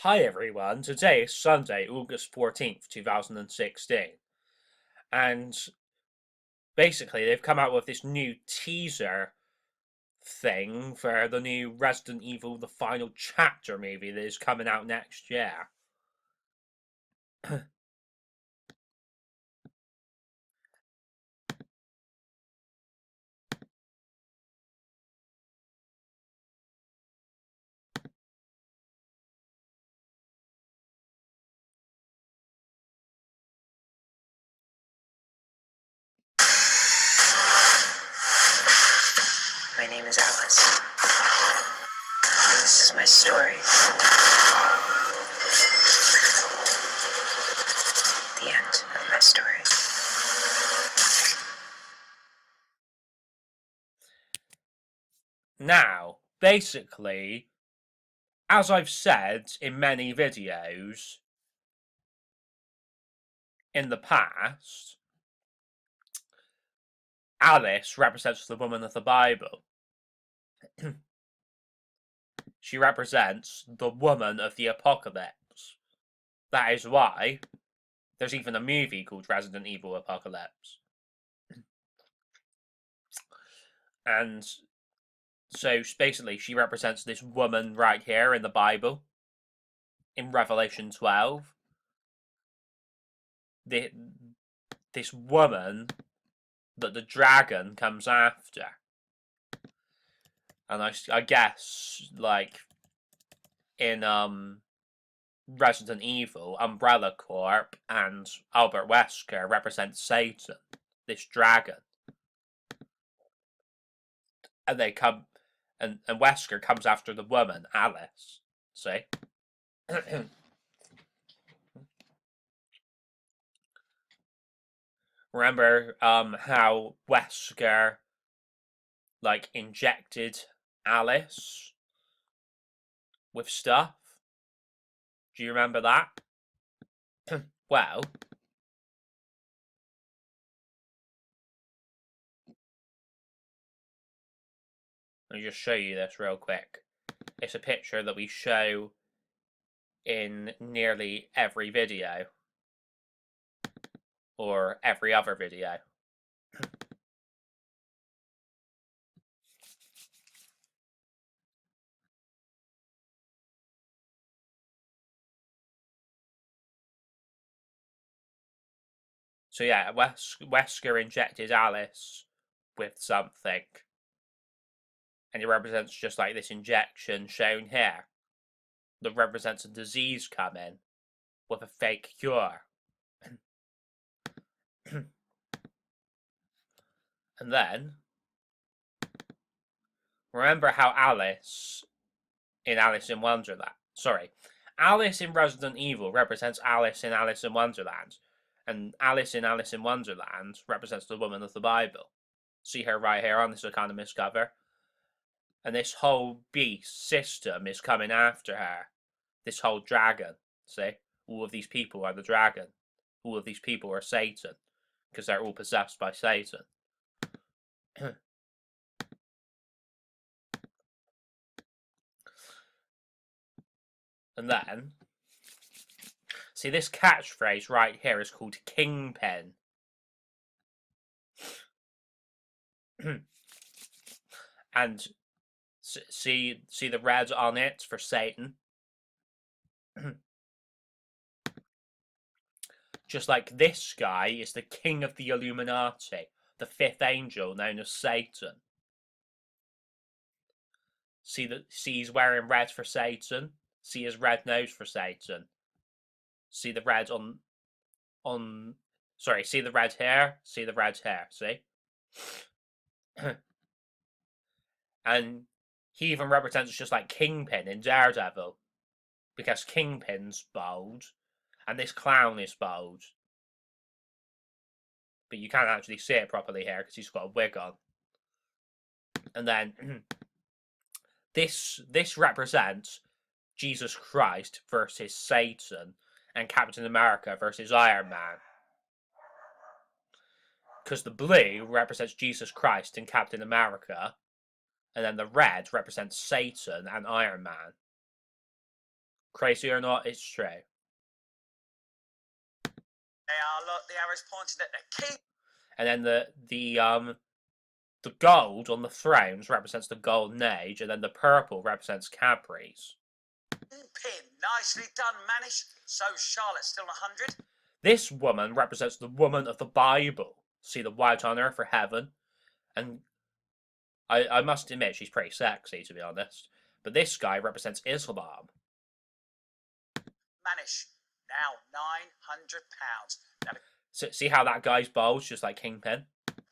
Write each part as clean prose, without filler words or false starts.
Hi everyone, today is Sunday, August 14th, 2016, and basically they've come out with this new teaser thing for the new Resident Evil The Final Chapter movie that is coming out next year. My name is Alice. This is my story. The end of my story. Now, basically, as I've said in many videos in the past, Alice represents the woman of the Bible. She represents the woman of the apocalypse. That is why there's even a movie called Resident Evil Apocalypse. And so basically, she represents this woman right here in the Bible, in Revelation 12. This woman that the dragon comes after. And I guess, like, in Resident Evil, Umbrella Corp and Albert Wesker represent Satan, this dragon. And they come, and Wesker comes after the woman, Alice. See? Remember how Wesker, like, injected Alice with stuff? Do you remember that? Well, let me just show you this real quick. It's a picture that we show in nearly every video, or every other video. So yeah, Wesker injected Alice with something, and it represents just like this injection shown here that represents a disease coming with a fake cure. And then, remember how Alice in Alice in Wonderland, Alice in Resident Evil represents Alice in Alice in Wonderland, and Alice in Wonderland represents the woman of the Bible. See her right here on this Economist cover. And this whole beast system is coming after her. This whole dragon. See? All of these people are the dragon. All of these people are Satan. Because they're all possessed by Satan. And then, see, this catchphrase right here is called Kingpin. And see the red on it for Satan? Just like this guy is the king of the Illuminati, the fifth angel known as Satan. See he's wearing red for Satan. See his red nose for Satan. See the red see the red hair. See the red hair. See, and he even represents just like Kingpin in Daredevil, because Kingpin's bald, and this clown is bald, but you can't actually see it properly here because he's got a wig on. And then this represents Jesus Christ versus Satan, and Captain America versus Iron Man. Because the blue represents Jesus Christ and Captain America, and then the red represents Satan and Iron Man. Crazy or not, it's true. They are, look, the arrow's pointed at the key. And then the gold on the thrones represents the golden age, and then the purple represents Cadbury's. Pin, nicely done, Manish. So Charlotte's still 100. This woman represents the woman of the Bible. See the white on her for heaven. And I must admit, she's pretty sexy, to be honest. But this guy represents Islam. Manish, now £900. Now, So, see how that guy's bowl's just like Kingpin?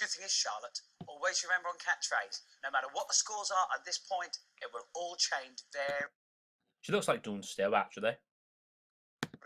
good thing is, Charlotte, always remember on catchphrase, no matter what the scores are at this point, it will all change very She looks like Dawn Still, actually.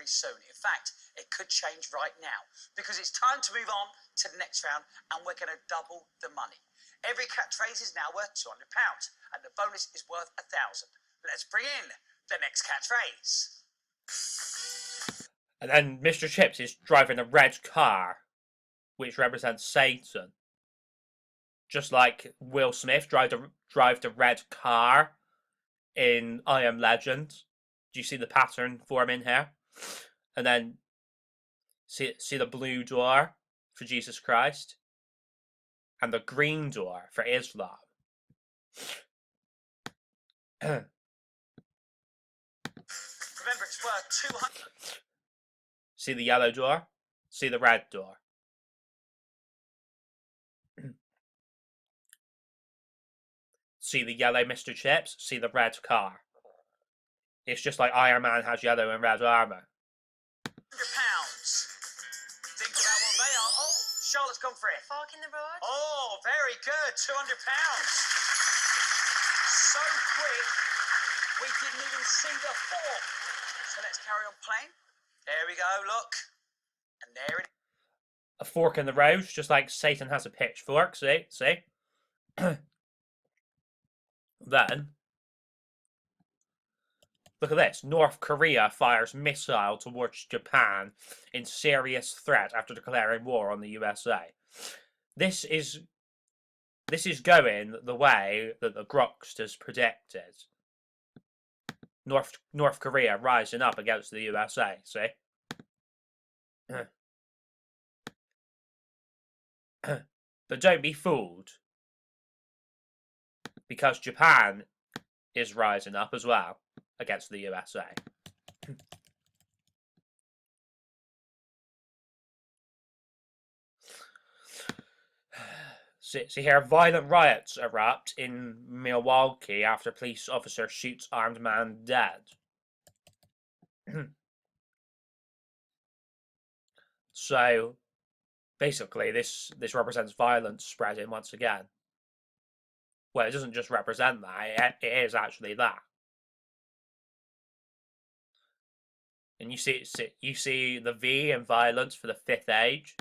soon. In fact, it could change right now because it's time to move on to the next round and we're going to double the money. Every catchphrase is now worth £200 and the bonus is worth 1,000. Let's bring in the next catchphrase. And then Mr. Chips is driving a red car, which represents Satan. Just like Will Smith drive the red car in I Am Legend. Do you see the pattern forming here? And then see the blue door for Jesus Christ, and the green door for Islam. Remember, it's worth 200. See the yellow door? See the red door. See the yellow Mr. Chips? See the red car. It's just like Iron Man has yellow and red armor. £100. Think about what they are. Oh, Charlotte's gone for it. Fork in the road? Oh, very good. £200. So quick, we didn't even see the fork. So let's carry on playing. There we go, look. And there it is. A fork in the road, just like Satan has a pitchfork, see? Then, look at this. North Korea fires missile towards Japan in serious threat after declaring war on the USA. This is going the way that the Groksters predicted. North Korea rising up against the USA, see? But don't be fooled, because Japan is rising up as well against the USA. See here, violent riots erupt in Milwaukee after police officer shoots armed man dead. So, basically, this represents violence spreading once again. Well, it doesn't just represent that, it is actually that. And you see the V in violence for the fifth age.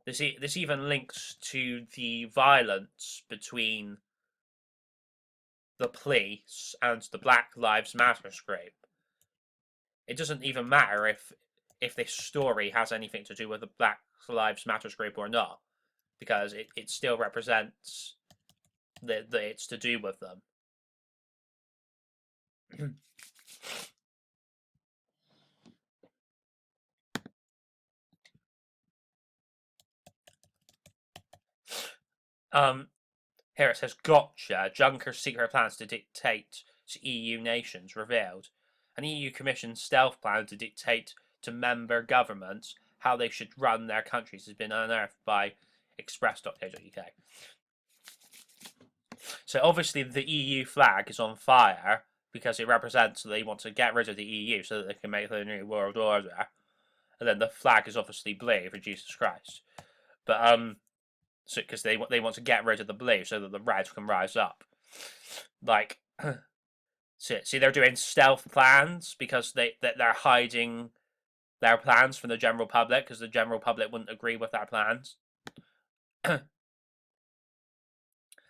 This even links to the violence between the police and the Black Lives Matter group. It doesn't even matter if this story has anything to do with the Black Lives Matter group or not, because it still represents that it's to do with them. Here it says, gotcha. Juncker's secret plans to dictate to EU nations revealed. An EU Commission stealth plan to dictate to member governments how they should run their countries has been unearthed by express.co.uk. So obviously the EU flag is on fire because it represents that they want to get rid of the EU so that they can make the new world order. And then the flag is obviously blue for Jesus Christ. But so because they want to get rid of the blue so that the red can rise up. Like, see, they're doing stealth plans because they're hiding their plans from the general public because the general public wouldn't agree with their plans.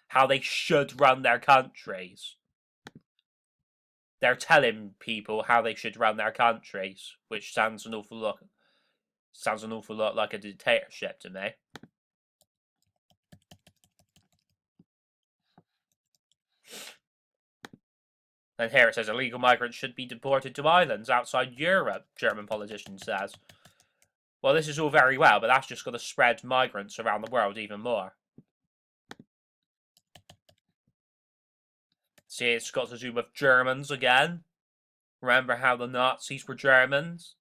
How they should run their countries. They're telling people how they should run their countries, which sounds an awful lot like a dictatorship to me. Then here it says illegal migrants should be deported to islands outside Europe, German politician says. Well, this is all very well, but that's just going to spread migrants around the world even more. See, it's got to do with Germans again. Remember how the Nazis were Germans?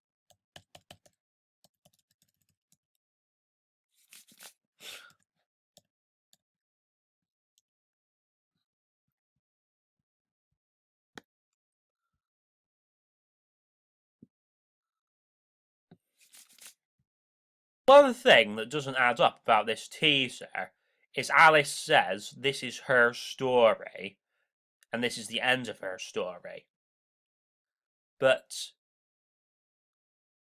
One thing that doesn't add up about this teaser is Alice says this is her story, and this is the end of her story. But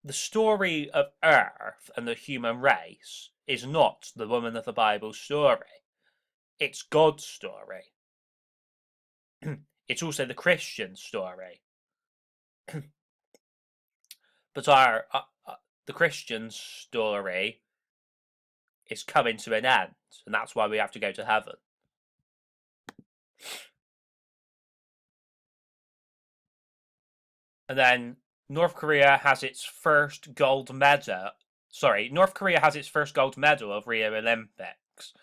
the story of Earth and the human race is not the woman of the Bible story. It's God's story. It's also the Christian story. But the Christian story is coming to an end, and that's why we have to go to heaven. And then North Korea has its first gold medal. North Korea has its first gold medal of Rio Olympics.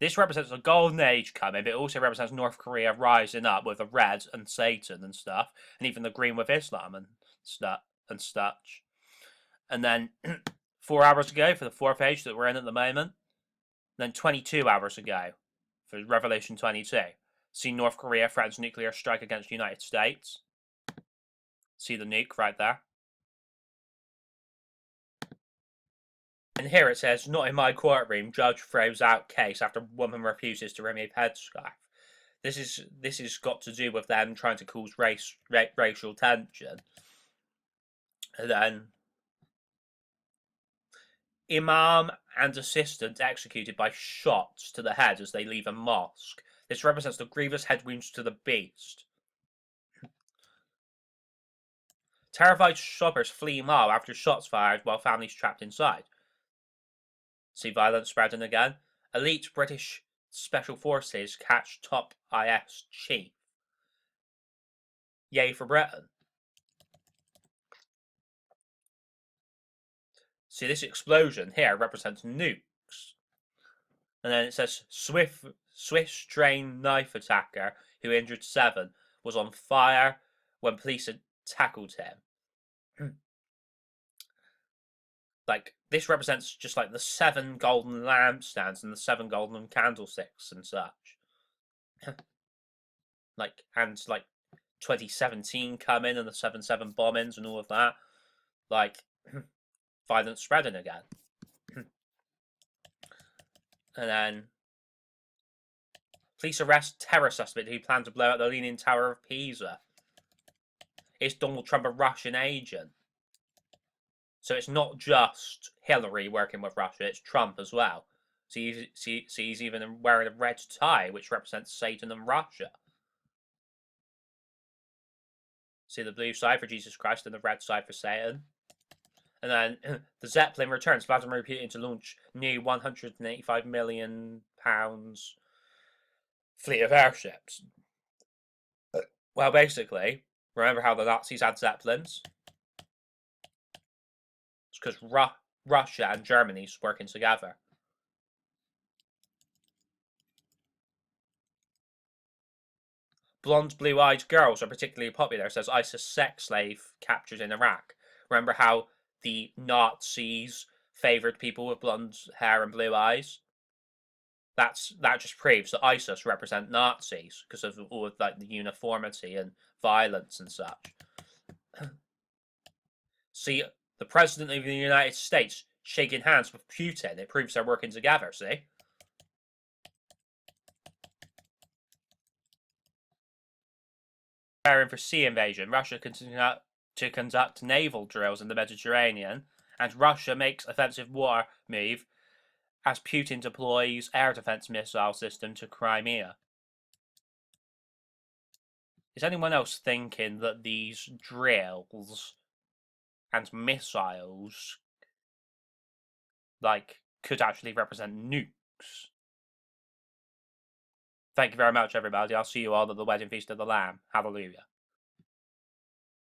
This represents a golden age coming, but it also represents North Korea rising up with the red and Satan and stuff, and even the green with Islam and such. And then 4 hours ago for the fourth age that we're in at the moment. Then 22 hours ago for Revelation 22. See North Korea threatens nuclear strike against the United States. See the nuke right there. And here it says, not in my courtroom, judge throws out case after woman refuses to remove headscarf. This is got to do with them trying to cause racial tension. And then Imam and assistant executed by shots to the head as they leave a mosque. This represents the grievous head wounds to the beast. Terrified shoppers flee mall after shots fired while families trapped inside. See violence spreading again. Elite British Special Forces catch top IS chief. Yay for Britain. See, this explosion here represents nukes. And then it says Swiss trained knife attacker who injured 7 was on fire when police had tackled him. Like, this represents just like the 7 golden lampstands and the 7 golden candlesticks and such. like 2017 coming and the 7/7 bombings and all of that. Like, violence spreading again. And then police arrest terror suspect who planned to blow up the Leaning Tower of Pisa. Is Donald Trump a Russian agent? So it's not just Hillary working with Russia, it's Trump as well. So he's even wearing a red tie, which represents Satan and Russia. See the blue side for Jesus Christ and the red side for Satan. And then the Zeppelin returns. Vladimir Putin to launch new £185 million fleet of airships. Well, basically, remember how the Nazis had Zeppelins? It's because Russia and Germany's working together. Blonde, blue-eyed girls are particularly popular, says ISIS sex slave captured in Iraq. Remember how the Nazis favoured people with blonde hair and blue eyes? That just proves that ISIS represent Nazis because of all of like the uniformity and violence and such. See, the President of the United States shaking hands with Putin. It proves they're working together, see? Preparing for sea invasion. Russia continues to conduct naval drills in the Mediterranean, and Russia makes offensive war move as Putin deploys air defense missile system to Crimea. Is anyone else thinking that these drills and missiles could actually represent nukes? Thank you very much, everybody. I'll see you all at the wedding feast of the Lamb. Hallelujah.